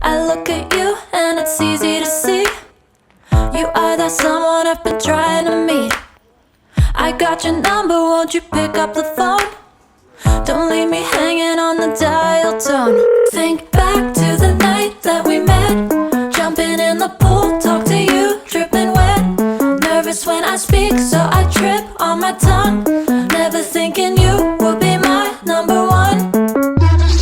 I look at you and it's easy to see. You are that someone I've been trying to meet. I got your number, won't you pick up the phone? Don't leave me hanging on the dial tone. Think back to the night that we met, jumping in the pool, talk to you, dripping wet. Nervous when I speak, so I trip on my tongue. Never thinking you would be my number one. Nervous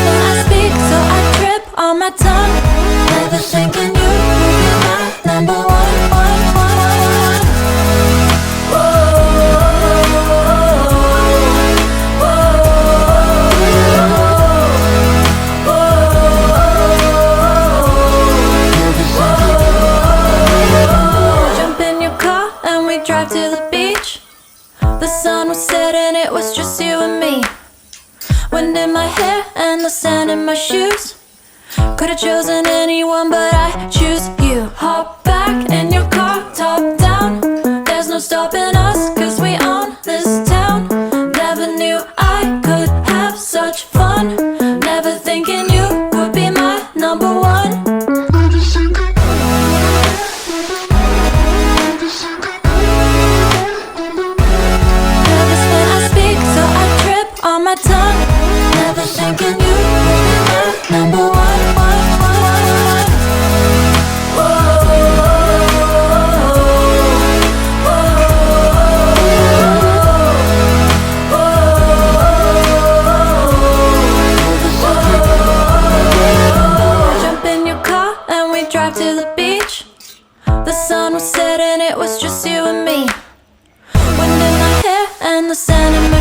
when I speak, so I trip on my tongue. Never thinking you would be my number one. Drive to the beach. The sun was setting, it was just you and me. Wind in my hair and the sand in my shoes. Could've chosen anyone, but I choose you. Hop back in your car, top down. There's no stopping us, cause we own this town. Never knew I could have such fun. Never thinking you would be my number one. On my tongue, never thinking you would be my number one. Jump in your car and we drive to the beach. The sun was setting, it was just you and me. Wind in my hair and the sand in my